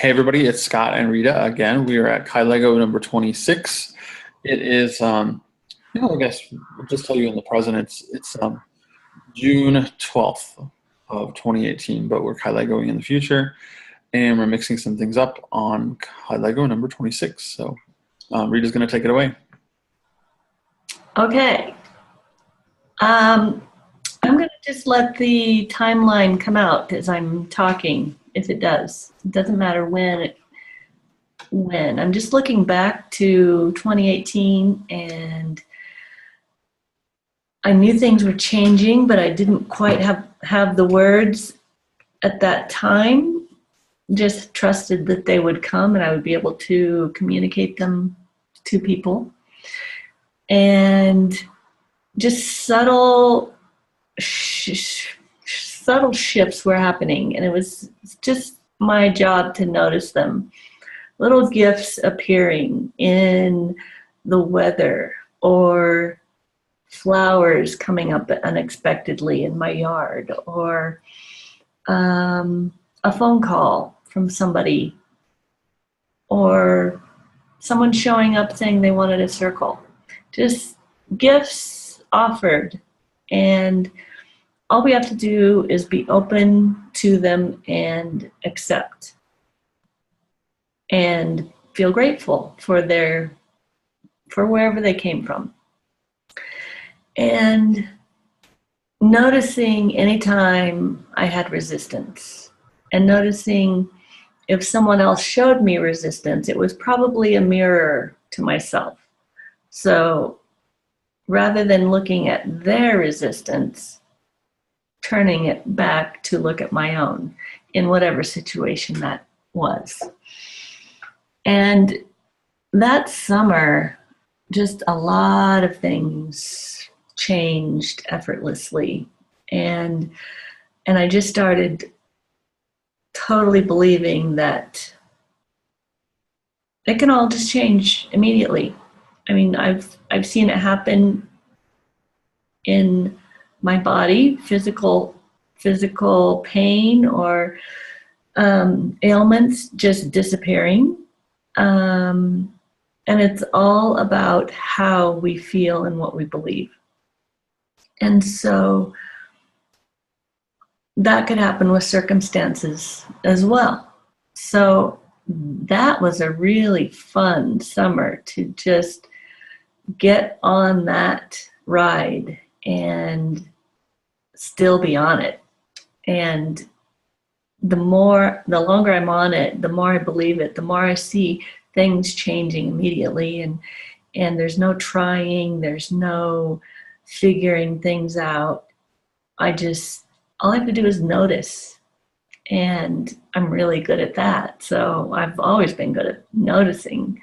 Hey everybody, it's Scott and Rita again. We are at Kylego number 26. It is, I guess we'll just tell you in the present, it's June 12th of 2018, but we're Kylegoing in the future, and we're mixing some things up on Kylego number 26. So Rita's going to take it away. Okay. I'm going to just let the timeline come out as I'm talking, if it does. It doesn't matter when. I'm just looking back to 2018, and I knew things were changing, but I didn't quite have the words at that time. Just trusted that they would come and I would be able to communicate them to people. And just subtle shifts were happening, and it was just my job to notice them. Little gifts appearing in the weather, or flowers coming up unexpectedly in my yard, or a phone call from somebody, or someone showing up saying they wanted a circle. Just gifts offered, and all we have to do is be open to them and accept and feel grateful for wherever they came from. And noticing anytime I had resistance, and noticing if someone else showed me resistance, it was probably a mirror to myself. So rather than looking at their resistance, turning it back to look at my own in whatever situation that was. And that summer, just a lot of things changed effortlessly. And I just started totally believing that it can all just change immediately. I mean, I've seen it happen in my body, physical pain or ailments just disappearing. And it's all about how we feel and what we believe. And so that could happen with circumstances as well. So that was a really fun summer to just get on that ride and still be on it. And the longer I'm on it, the more I believe it, the more I see things changing immediately. And there's no trying, there's no figuring things out. All I have to do is notice. And I'm really good at that. So I've always been good at noticing.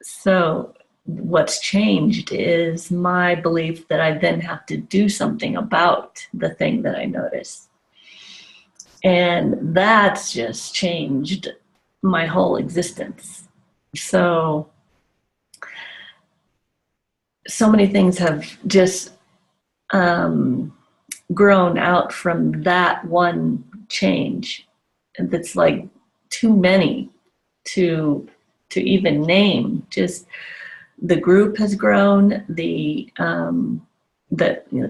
So what's changed is my belief that I then have to do something about the thing that I notice. And that's just changed my whole existence. So many things have just grown out from that one change. And that's like too many to even name. Just the group has grown, the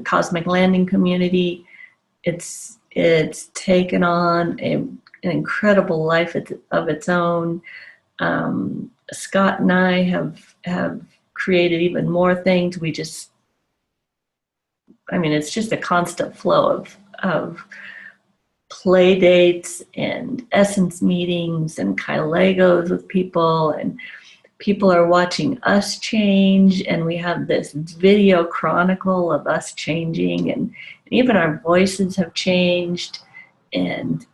Cosmic Landing community, it's taken on an incredible life of its own. Scott and I have created even more things. It's just a constant flow of play dates and essence meetings and Kylegos with people, and people are watching us change, and we have this video chronicle of us changing, and even our voices have changed, and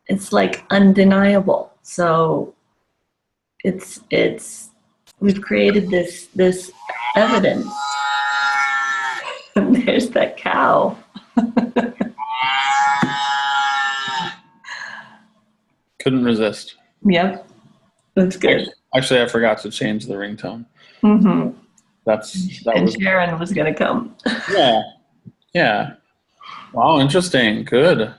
it's like undeniable. So we've created this evidence. And there's that cow. Couldn't resist. Yep, that's good. Actually, I forgot to change the ringtone. Mm-hmm. And Sharon was going to come. Yeah. Wow, interesting. Good.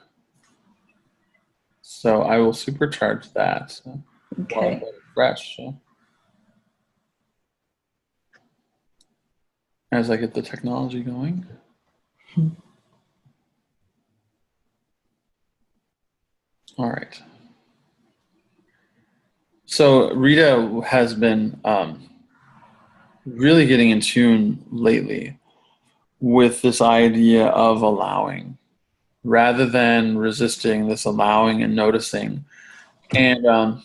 So I will supercharge that while I've Okay. got it fresh as I get the technology going. All right. So Rita has been really getting in tune lately with this idea of allowing rather than resisting, this allowing and noticing. And a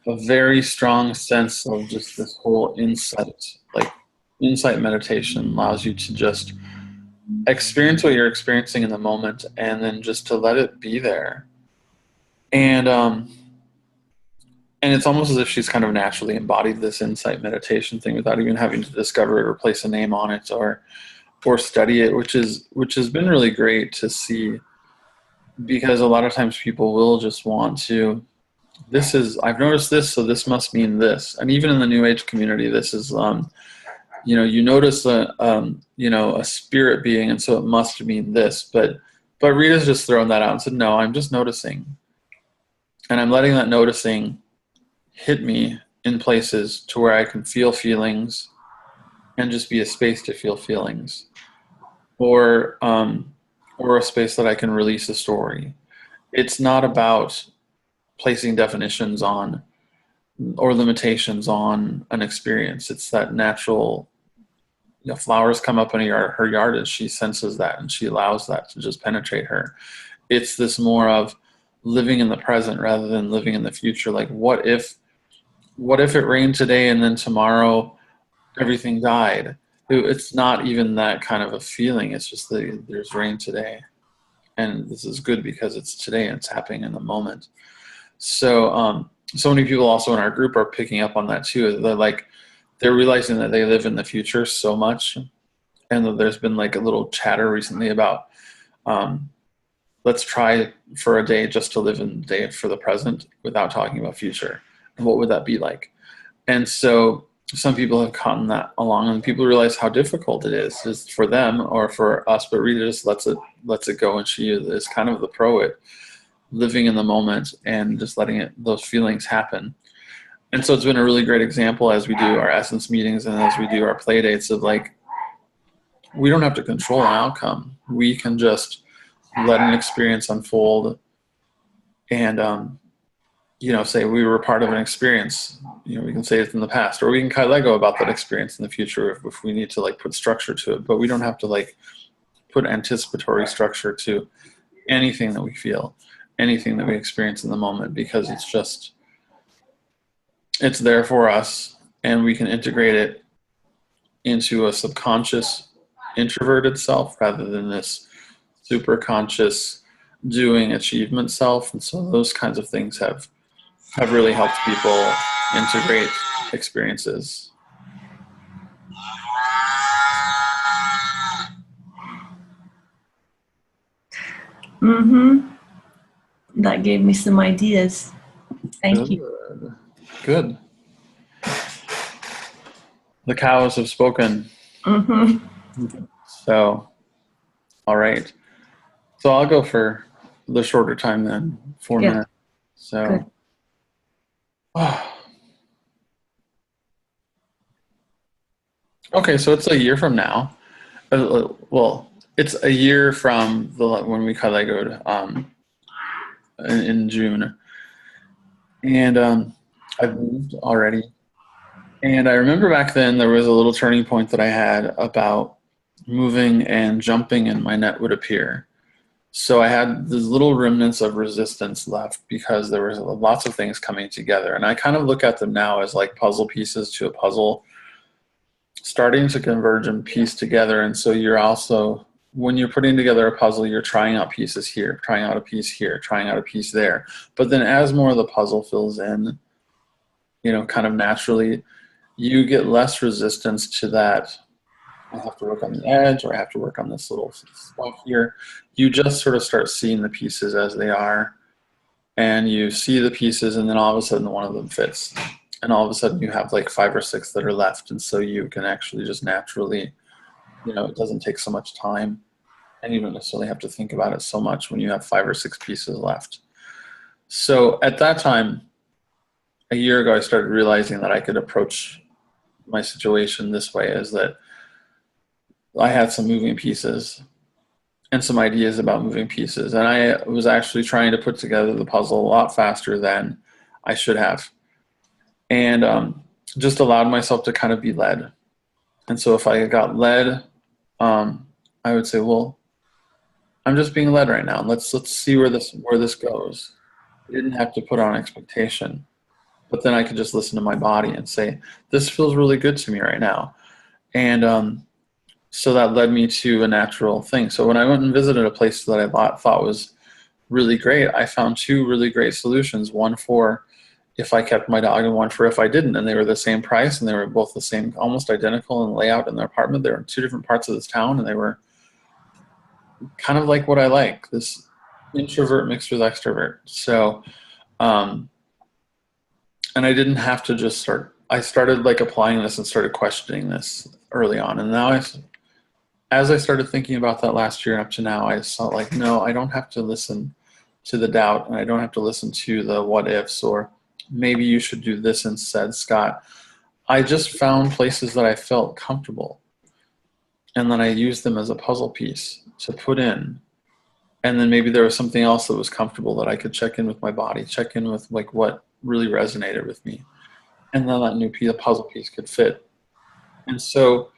very strong sense of just this whole insight, like insight meditation allows you to just experience what you're experiencing in the moment and then just to let it be there. And it's almost as if she's kind of naturally embodied this insight meditation thing without even having to discover it or place a name on it or study it, which has been really great to see, because a lot of times people will just want to, this is, I've noticed this, so this must mean this. And even in the New Age community, this is you notice a spirit being, and so it must mean this. But Rita's just thrown that out and said, no, I'm just noticing, and I'm letting that noticing hit me in places to where I can feel feelings and just be a space to feel feelings, or a space that I can release a story. It's not about placing definitions on or limitations on an experience. It's that natural, flowers come up in her yard, and she senses that and she allows that to just penetrate her. It's this more of living in the present rather than living in the future. Like, what if it rained today and then tomorrow everything died? It's not even that kind of a feeling. It's just that there's rain today, and this is good because it's today and it's happening in the moment. So so many people also in our group are picking up on that too. They're realizing that they live in the future so much, and that there's been like a little chatter recently about let's try for a day just to live in the day for the present without talking about future. And what would that be like? And so some people have gotten that along, and people realize how difficult it is for them or for us. But Rita just lets it go, and she is kind of the pro at living in the moment and just letting those feelings happen. And so it's been a really great example as we do our essence meetings and as we do our play dates of like, we don't have to control an outcome. We can just let an experience unfold and say we were part of an experience. We can say it in the past, or we can Kylego about that experience in the future if we need to like put structure to it. But we don't have to like put anticipatory structure to anything that we feel, anything that we experience in the moment, because it's there for us, and we can integrate it into a subconscious introverted self rather than this super conscious doing achievement self. And so those kinds of things have really helped people integrate experiences. Mm-hmm. That gave me some ideas. Thank you. Good. The cows have spoken. Mm-hmm. So, all right. So I'll go for the shorter time then, 4 Yeah. minutes. So, Good. Okay, so it's a year from now. Well, it's a year from when we Kylego'd in June, and I've moved already. And I remember back then there was a little turning point that I had about moving and jumping, and my net would appear. So I had these little remnants of resistance left because there was lots of things coming together, and I kind of look at them now as like puzzle pieces to a puzzle starting to converge and piece together. And so you're also, when you're putting together a puzzle, you're trying out pieces here, trying out a piece here, trying out a piece there. But then as more of the puzzle fills in, kind of naturally, you get less resistance to that. I have to work on the edge, or I have to work on this little spot here. You just sort of start seeing the pieces as they are, and you see the pieces, and then all of a sudden one of them fits. And all of a sudden you have like 5 or 6 that are left. And so you can actually just naturally, it doesn't take so much time, and you don't necessarily have to think about it so much when you have 5 or 6 pieces left. So at that time, a year ago, I started realizing that I could approach my situation this way, is that I had some moving pieces and some ideas about moving pieces. And I was actually trying to put together the puzzle a lot faster than I should have. And just allowed myself to kind of be led. And so if I got led, I would say, well, I'm just being led right now. Let's see where this goes. I didn't have to put on expectation. But then I could just listen to my body and say, this feels really good to me right now. And so that led me to a natural thing. So when I went and visited a place that I thought was really great, I found two really great solutions, one for if I kept my dog and one for if I didn't. And they were the same price, and they were both the same, almost identical in layout in their apartment. They were in two different parts of this town, and they were kind of like what I like, this introvert mixed with extrovert. So, and I didn't have to just I started like applying this and started questioning this early on. And now as I started thinking about that last year up to now, I felt like, no, I don't have to listen to the doubt, and I don't have to listen to the what ifs or maybe you should do this instead, Scott. I just found places that I felt comfortable, and then I used them as a puzzle piece to put in. And then maybe there was something else that was comfortable that I could check in with my body, check in with like what really resonated with me. And then that new puzzle piece could fit. And so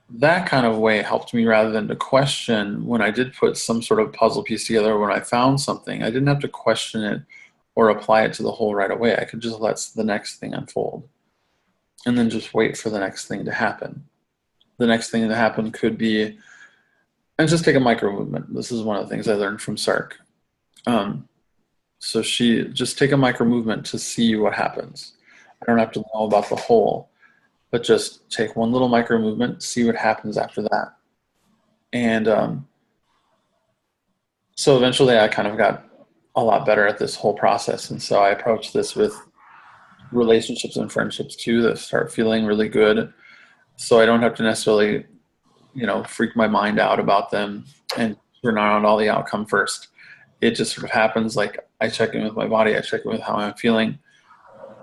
that kind of way helped me, rather than to question when I did put some sort of puzzle piece together, when I found something, I didn't have to question it or apply it to the whole right away. I could just let the next thing unfold and then just wait for the next thing to happen. The next thing to happen could be, and just take a micro movement. This is one of the things I learned from Sark. So she just take a micro movement to see what happens. I don't have to know about the whole, but just take one little micro movement, see what happens after that. And so eventually I kind of got a lot better at this whole process. And so I approach this with relationships and friendships too, that start feeling really good. So I don't have to necessarily, freak my mind out about them and turn on all the outcome first. It just sort of happens. Like I check in with my body, I check in with how I'm feeling,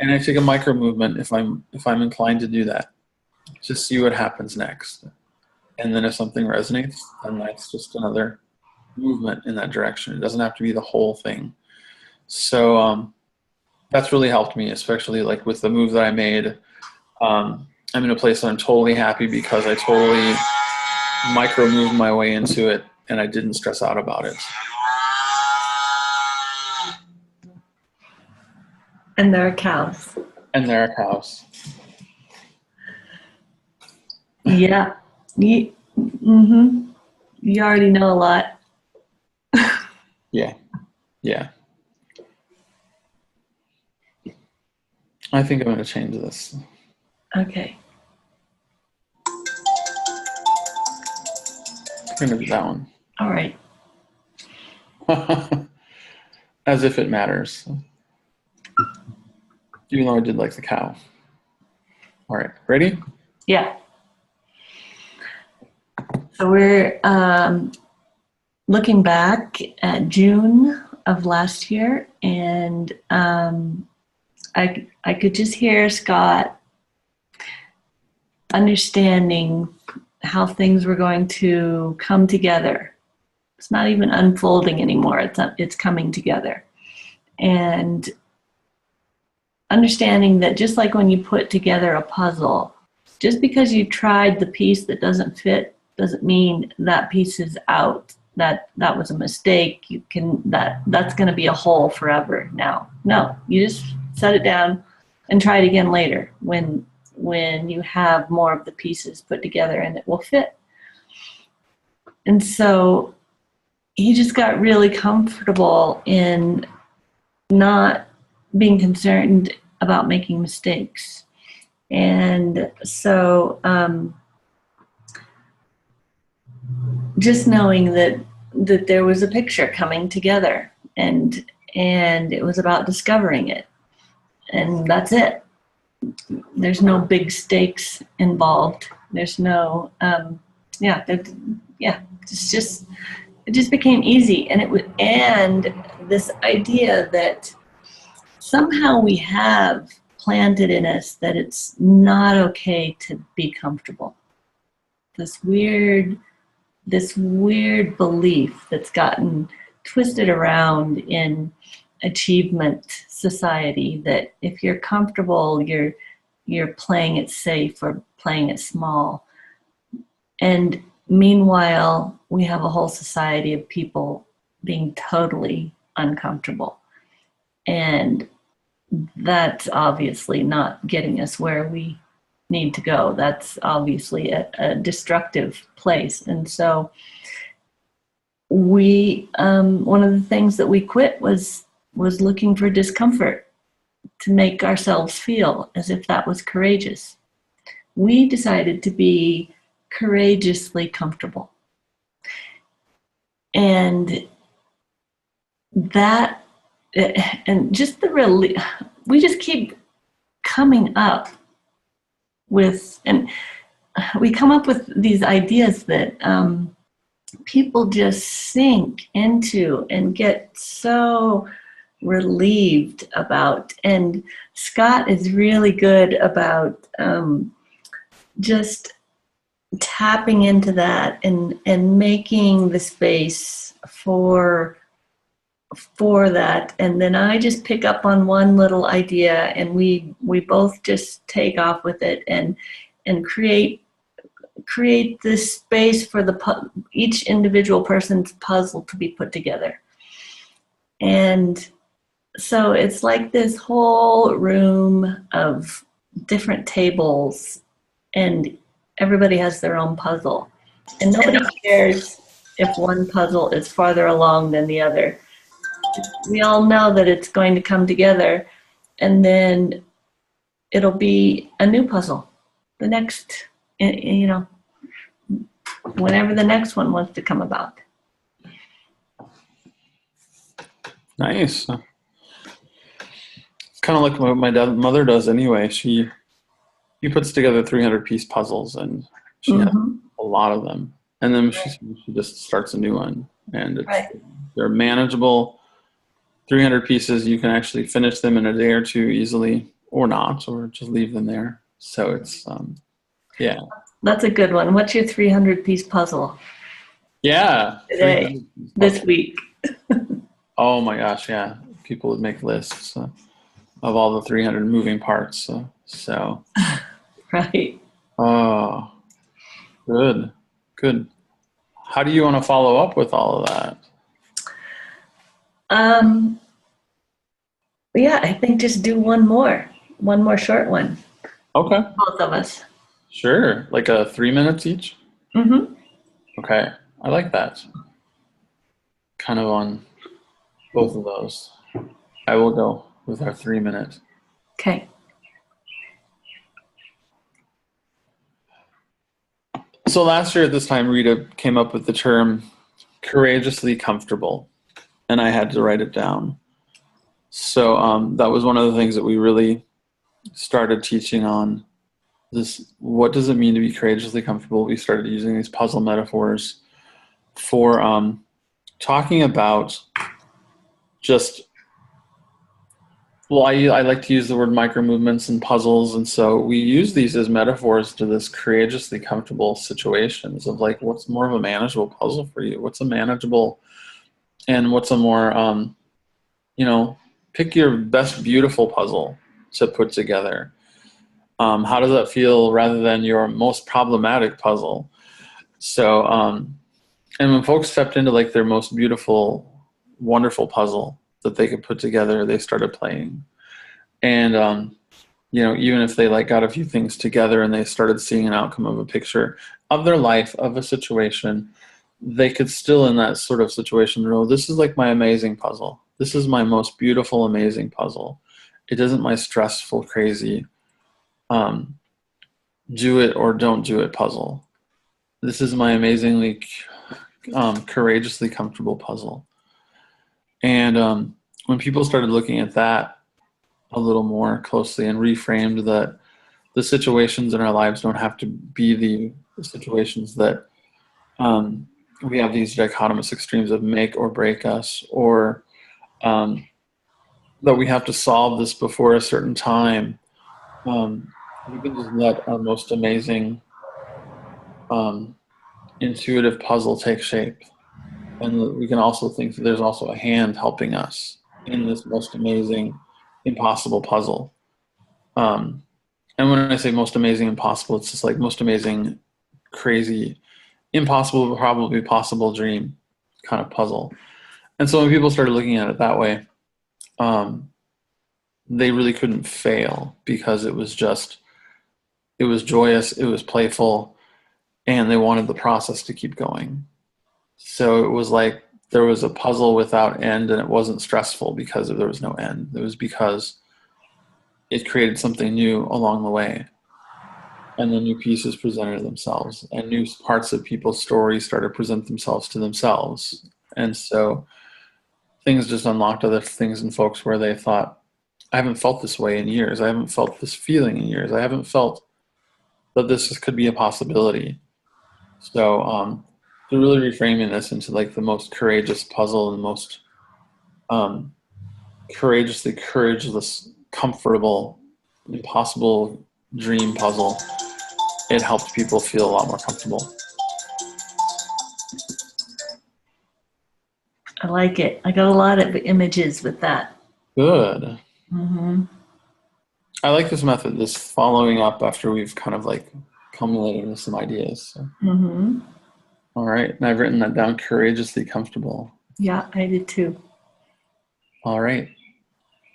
and I take a micro movement if I'm inclined to do that. Just see what happens next. And then if something resonates, then that's just another movement in that direction. It doesn't have to be the whole thing. So that's really helped me, especially like with the move that I made. I'm in a place that I'm totally happy because I totally micro moved my way into it and I didn't stress out about it. And there are cows. And there are cows. Yeah. You already know a lot. Yeah. I think I'm going to change this. Okay. I'm going to do that one. All right. As if it matters. Even though I did like the cow. All right. Ready? Yeah. So we're looking back at June of last year, and I could just hear Scott understanding how things were going to come together. It's not even unfolding anymore. It's coming together. And understanding that just like when you put together a puzzle, just because you tried the piece that doesn't fit doesn't mean that piece is out. That was a mistake. That's going to be a hole forever now. No, you just set it down and try it again later when you have more of the pieces put together and it will fit. And so he just got really comfortable in not being concerned about making mistakes. And so just knowing that there was a picture coming together, and it was about discovering it, and that's it. There's no big stakes involved. There's no it's it just became easy. And and this idea that somehow we have planted in us that it's not okay to be comfortable. This weird belief that's gotten twisted around in achievement society, that if you're comfortable, you're playing it safe or playing it small. And meanwhile, we have a whole society of people being totally uncomfortable. And that's obviously not getting us where we need to go. That's obviously a destructive place. And so we, one of the things that we quit was looking for discomfort to make ourselves feel as if that was courageous. We decided to be courageously comfortable. And that, and just the relief, we just keep coming up with, and we come up with these ideas that people just sink into and get so relieved about. And Scott is really good about just tapping into that and making the space for that. And then I just pick up on one little idea, and we both just take off with it and create this space for each individual person's puzzle to be put together. And so it's like this whole room of different tables, and everybody has their own puzzle, and nobody cares if one puzzle is farther along than the other. We all know that it's going to come together, and then it'll be a new puzzle. The next, whenever the next one wants to come about. Nice. It's kind of like what my mother does anyway. She puts together 300-piece puzzles, and she has a lot of them. And then she just starts a new one. And they're manageable. 300 pieces, you can actually finish them in a day or two easily, or not, or just leave them there. So it's, yeah. That's a good one. What's your 300-piece puzzle? Yeah. Today, this week. Oh my gosh, yeah. People would make lists of all the 300 moving parts. So. Right. Oh, good. How do you want to follow up with all of that? Yeah, I think just do one more short one. Okay. Both of us. Sure. Like 3 minutes each? Mm-hmm. Okay. I like that. Kind of on both of those. I will go with our 3 minute. Okay. So last year at this time, Rita came up with the term courageously comfortable, and I had to write it down. So that was one of the things that we really started teaching on. This, what does it mean to be courageously comfortable? We started using these puzzle metaphors for talking about just, well, I like to use the word micro movements and puzzles, and so we use these as metaphors to this courageously comfortable situations of like, what's more of a manageable puzzle for you? What's a manageable, and what's a more, pick your best beautiful puzzle to put together. How does that feel rather than your most problematic puzzle? So, and when folks stepped into like their most beautiful, wonderful puzzle that they could put together, they started playing. And, even if they like got a few things together and they started seeing an outcome of a picture of their life, of a situation, they could still in that sort of situation know, this is like my amazing puzzle. This is my most beautiful, amazing puzzle. It isn't my stressful, crazy, do it or don't do it puzzle. This is my amazingly courageously comfortable puzzle. And when people started looking at that a little more closely and reframed that the situations in our lives don't have to be the situations that we have these dichotomous extremes of make or break us, or that we have to solve this before a certain time. We can just let our most amazing intuitive puzzle take shape. And we can also think that there's also a hand helping us in this most amazing, impossible puzzle. And when I say most amazing, impossible, it's just like most amazing, crazy, impossible, probably possible dream kind of puzzle. And so when people started looking at it that way, they really couldn't fail because it was joyous, it was playful, and they wanted the process to keep going. So it was like there was a puzzle without end, and it wasn't stressful because there was no end. It was because it created something new along the way. And then new pieces presented themselves, and new parts of people's stories started to present themselves to themselves. And so things just unlocked other things in folks where they thought, I haven't felt this way in years. I haven't felt this feeling in years. I haven't felt that this could be a possibility. So they're really reframing this into like the most courageous puzzle and the most courageously courageous, comfortable, impossible dream puzzle. It helped people feel a lot more comfortable. I like it. I got a lot of images with that. Good. Mm-hmm. I like this method, this following up after we've kind of like culminated with some ideas. So. Mm-hmm. All right. And I've written that down, courageously comfortable. Yeah, I did too. All right.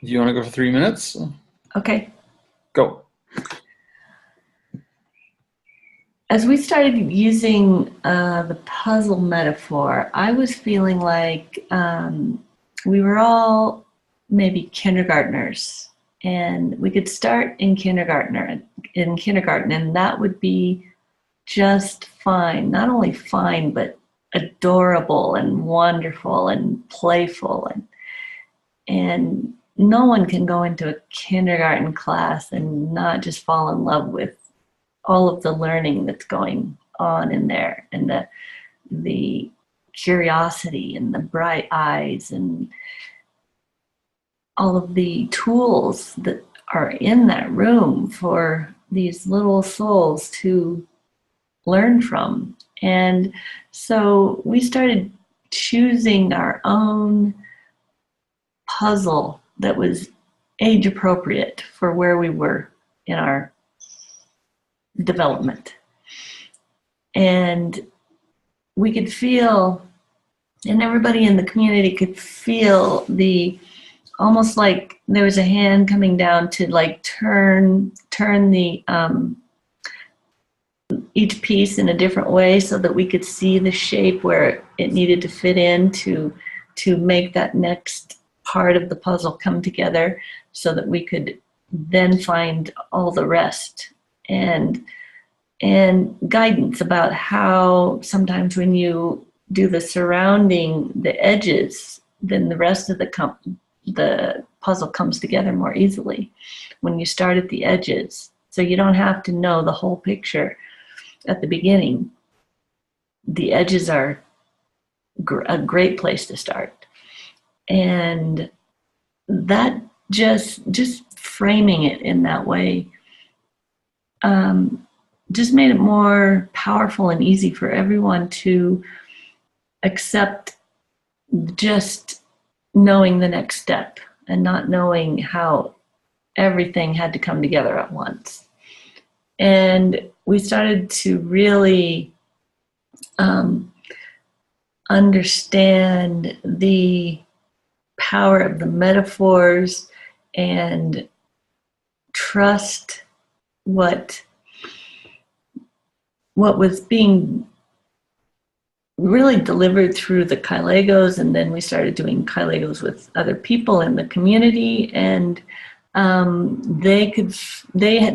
Do you want to go for 3 minutes? Okay. Go. As we started using the puzzle metaphor, I was feeling like we were all maybe kindergartners, and we could start in kindergarten, and that would be just fine. Not only fine, but adorable and wonderful and playful, and no one can go into a kindergarten class and not just fall in love with all of the learning that's going on in there, and the curiosity and the bright eyes and all of the tools that are in that room for these little souls to learn from. And so we started choosing our own puzzle that was age appropriate for where we were in our development. And we could feel, and everybody in the community could feel almost like there was a hand coming down to like turn the each piece in a different way so that we could see the shape where it needed to fit in to make that next part of the puzzle come together, so that we could then find all the rest. And guidance about how sometimes when you do the surrounding, the edges, then the rest of the puzzle comes together more easily when you start at the edges. So you don't have to know the whole picture at the beginning. The edges are a great place to start. And that just framing it in that way just made it more powerful and easy for everyone to accept just knowing the next step and not knowing how everything had to come together at once. And we started to really understand the power of the metaphors and trust what was being really delivered through the Kylegos. And then we started doing Kylegos with other people in the community, and they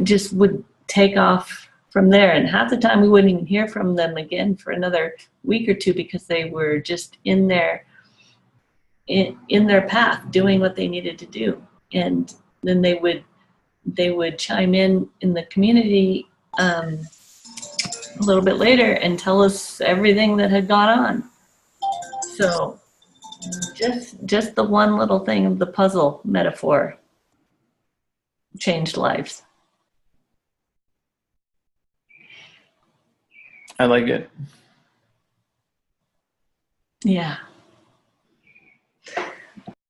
just would take off from there. And half the time we wouldn't even hear from them again for another week or two, because they were just in their path doing what they needed to do. And then they would chime in the community a little bit later and tell us everything that had gone on. So just the one little thing of the puzzle metaphor changed lives. I like it. Yeah.